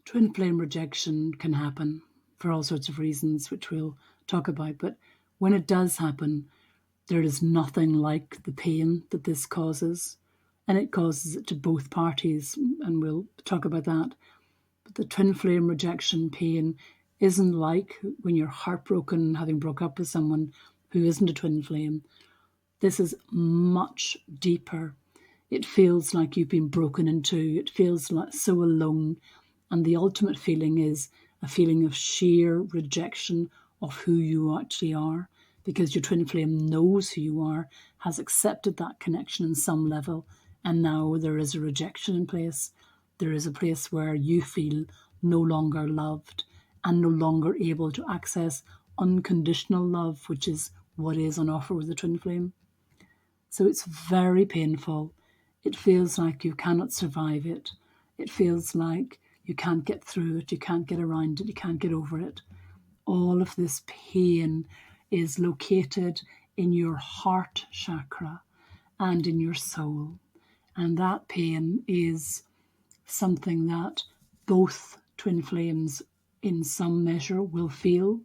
Twin flame rejection can happen for all sorts of reasons, which we'll talk about. But when it does happen, there is nothing like the pain that this causes. And it causes it to both parties, and we'll talk about that. But the twin flame rejection pain isn't like when you're heartbroken, having broke up with someone who isn't a twin flame. This is much deeper. It feels like you've been broken into. It feels like so alone. And the ultimate feeling is a feeling of sheer rejection of who you actually are, because your twin flame knows who you are, has accepted that connection in some level, and now there is a rejection in place. There is a place where you feel no longer loved and no longer able to access unconditional love, which is what is on offer with the twin flame. So it's very painful. It feels like you cannot survive it. It feels like you can't get through it, you can't get around it, you can't get over it. All of this pain is located in your heart chakra and in your soul. And that pain is something that both twin flames in some measure will feel,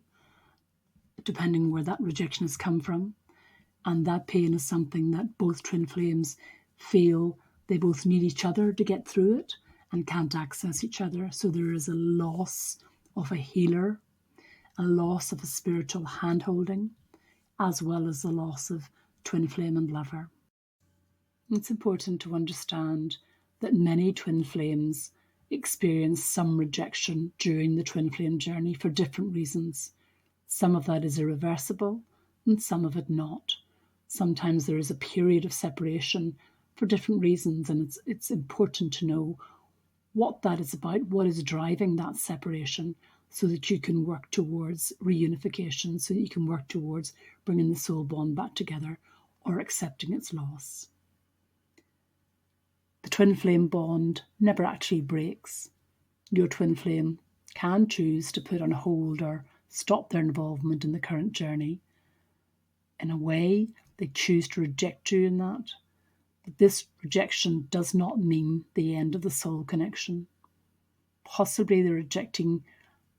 depending where that rejection has come from. And that pain is something that both twin flames feel they both need each other to get through it and can't access each other. So there is a loss of a healer, a loss of a spiritual hand-holding, as well as the loss of twin flame and lover. It's important to understand that many twin flames experience some rejection during the twin flame journey for different reasons. Some of that is irreversible and some of it not. Sometimes there is a period of separation for different reasons, and it's important to know what that is about, what is driving that separation, so that you can work towards reunification, so that you can work towards bringing the soul bond back together or accepting its loss. The twin flame bond never actually breaks. Your twin flame can choose to put on hold or stop their involvement in the current journey. In a way, they choose to reject you in that. But this rejection does not mean the end of the soul connection. Possibly they're rejecting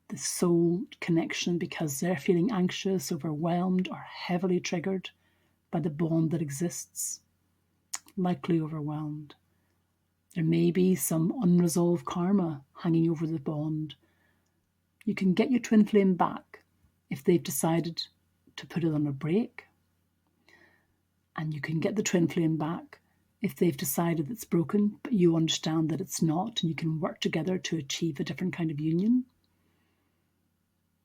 the soul connection because they're feeling anxious, overwhelmed, or heavily triggered by the bond that exists. Likely overwhelmed. There may be some unresolved karma hanging over the bond. You can get your twin flame back if they've decided to put it on a break. And you can get the twin flame back if they've decided it's broken, but you understand that it's not, and you can work together to achieve a different kind of union.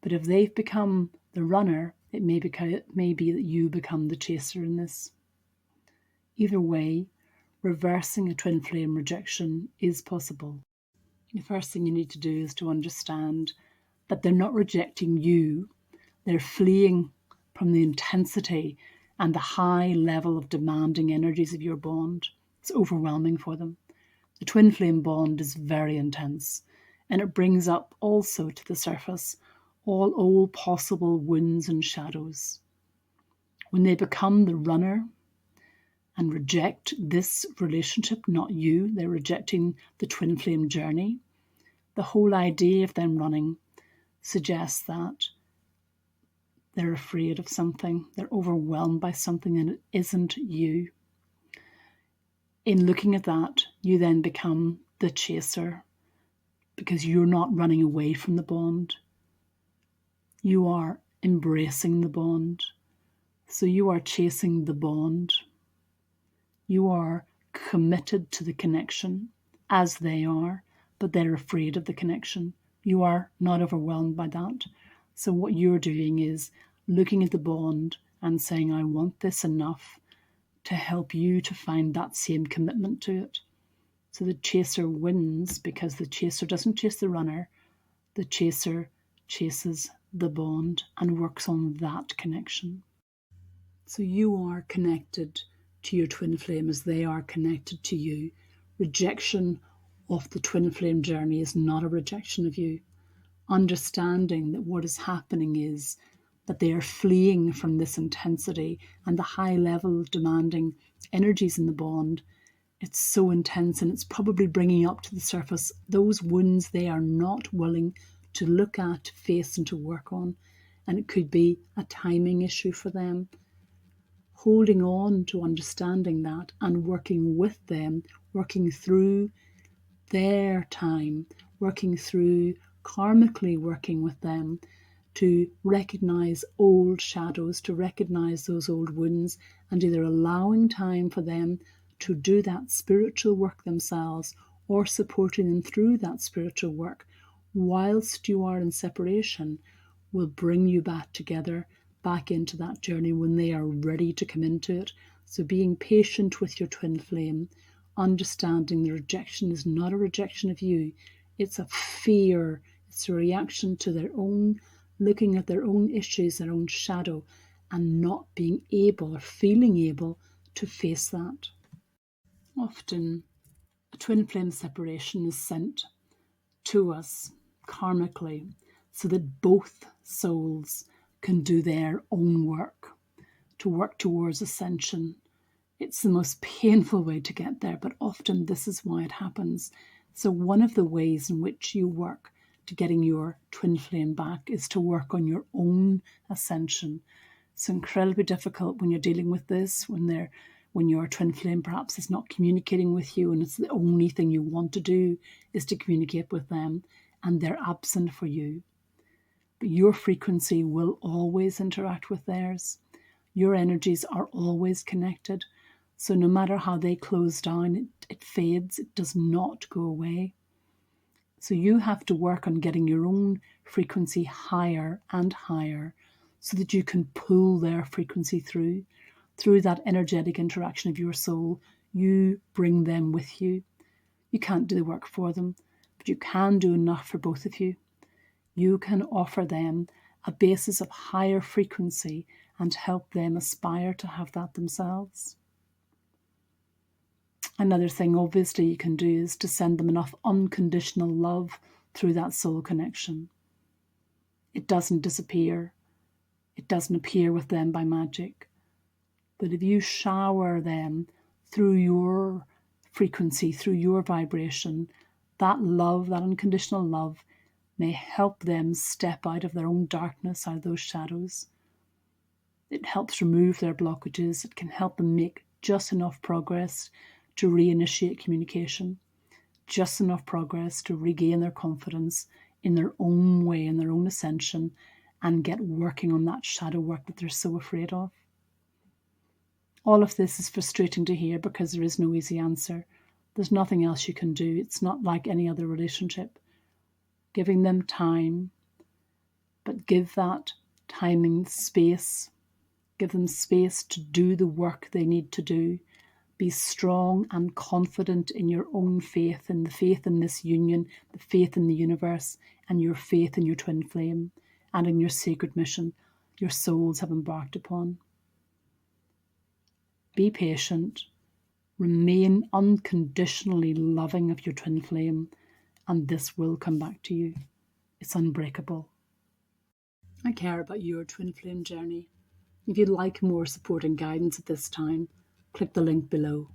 But if they've become the runner, it may be that you become the chaser in this. Either way, reversing a twin flame rejection is possible. The first thing you need to do is to understand that they're not rejecting you, they're fleeing from the intensity and the high level of demanding energies of your bond. It's overwhelming for them. The twin flame bond is very intense, and it brings up also to the surface all possible wounds and shadows. When they become the runner and reject this relationship, not you, they're rejecting the twin flame journey. The whole idea of them running suggests that they're afraid of something, they're overwhelmed by something, and it isn't you. In looking at that, you then become the chaser because you're not running away from the bond. You are embracing the bond. So you are chasing the bond. You are committed to the connection as they are, but they're afraid of the connection. You are not overwhelmed by that. So what you're doing is looking at the bond and saying, I want this enough to help you to find that same commitment to it. So the chaser wins because the chaser doesn't chase the runner. The chaser chases the bond and works on that connection. So you are connected to your twin flame as they are connected to you. Rejection of the twin flame journey is not a rejection of you. Understanding that what is happening is that they are fleeing from this intensity and the high level of demanding energies in the bond It's so intense, and it's probably bringing up to the surface those wounds they are not willing to look at, to face, and to work on. And it could be a timing issue for them. Holding on to understanding that and working with them, working through their time, working through karmically working with them to recognize old shadows, to recognize those old wounds, and either allowing time for them to do that spiritual work themselves or supporting them through that spiritual work whilst you are in separation will bring you back together, back into that journey when they are ready to come into it. So being patient with your twin flame, understanding the rejection is not a rejection of you, it's a fear, it's a reaction to their own, looking at their own issues, their own shadow, and not being able or feeling able to face that. Often, a twin flame separation is sent to us karmically so that both souls can do their own work, to work towards ascension. It's the most painful way to get there, but often this is why it happens. So one of the ways in which you work to getting your twin flame back is to work on your own ascension. It's incredibly difficult when you're dealing with this, when your twin flame perhaps is not communicating with you and it's the only thing you want to do is to communicate with them and they're absent for you. But your frequency will always interact with theirs. Your energies are always connected. So no matter how they close down, it fades, it does not go away. So you have to work on getting your own frequency higher and higher so that you can pull their frequency through that energetic interaction of your soul. You bring them with you. You can't do the work for them, but you can do enough for both of you. You can offer them a basis of higher frequency and help them aspire to have that themselves. Another thing, obviously, you can do is to send them enough unconditional love through that soul connection. It doesn't disappear. It doesn't appear with them by magic. But if you shower them through your frequency, through your vibration, that love, that unconditional love, may help them step out of their own darkness, out of those shadows. It helps remove their blockages. It can help them make just enough progress to reinitiate communication, just enough progress to regain their confidence in their own way, in their own ascension, and get working on that shadow work that they're so afraid of. All of this is frustrating to hear because there is no easy answer. There's nothing else you can do. It's not like any other relationship. Giving them time, but give that timing space. Give them space to do the work they need to do. Be strong and confident in your own faith, in the faith in this union, the faith in the universe, and your faith in your twin flame, and in your sacred mission your souls have embarked upon. Be patient. Remain unconditionally loving of your twin flame, and this will come back to you. It's unbreakable. I care about your twin flame journey. If you'd like more support and guidance at this time, click the link below.